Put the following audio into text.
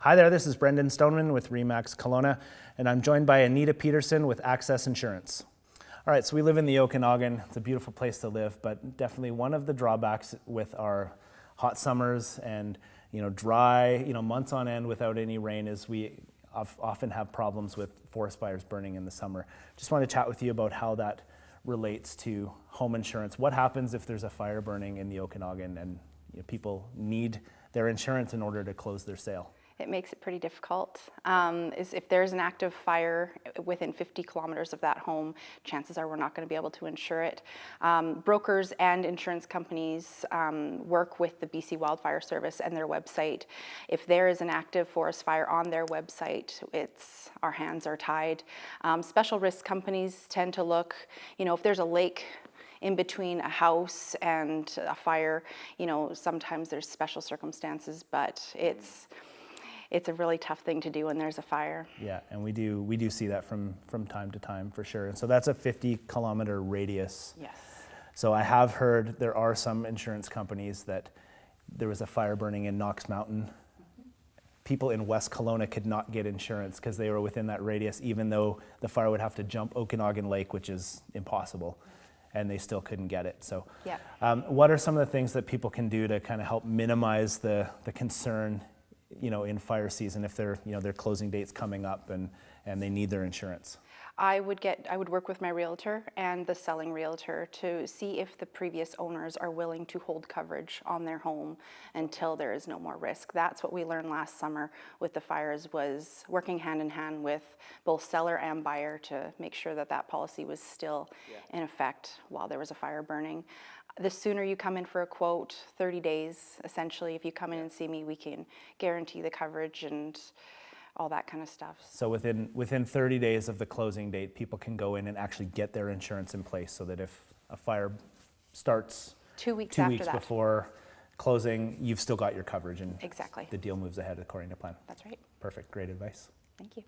Hi there, this is Brendan Stoneman with RE/MAX Kelowna, and I'm joined by Anita Petersen with Access Insurance. All right, so we live in the Okanagan. It's a beautiful place to live, but definitely one of the drawbacks with our hot summers and dry months on end without any rain is we often have problems with forest fires burning in the summer. Just want to chat with you about how that relates to home insurance. What happens if there's a fire burning in the Okanagan and people need their insurance in order to close their sale? It makes it pretty difficult. Is if there's an active fire within 50 kilometers of that home, chances are we're not going to be able to insure it. Brokers and insurance companies work with the BC Wildfire Service and their website. If there is an active forest fire on their website, our hands are tied. Special risk companies tend to look, if there's a lake in between a house and a fire, sometimes there's special circumstances, but it's a really tough thing to do when there's a fire. Yeah, and we do see that from time to time for sure. And so that's a 50-kilometer radius. Yes. So I have heard there are some insurance companies that there was a fire burning in Knox Mountain. People in West Kelowna could not get insurance because they were within that radius, even though the fire would have to jump Okanagan Lake, which is impossible, and they still couldn't get it. So yeah. What are some of the things that people can do to kind of help minimize the concern in fire season if their closing date's coming up and they need their insurance? I would work with my realtor and the selling realtor to see if the previous owners are willing to hold coverage on their home until there is no more risk. That's what we learned last summer with the fires, was working hand in hand with both seller and buyer to make sure that policy was still in effect while there was a fire burning. The sooner you come in for a quote, 30 days, essentially, if you come in and see me, we can guarantee the coverage and all that kind of stuff. So within 30 days of the closing date, people can go in and actually get their insurance in place so that if a fire starts 2 weeks before closing, you've still got your coverage and exactly. the deal moves ahead according to plan. That's right. Perfect, great advice. Thank you.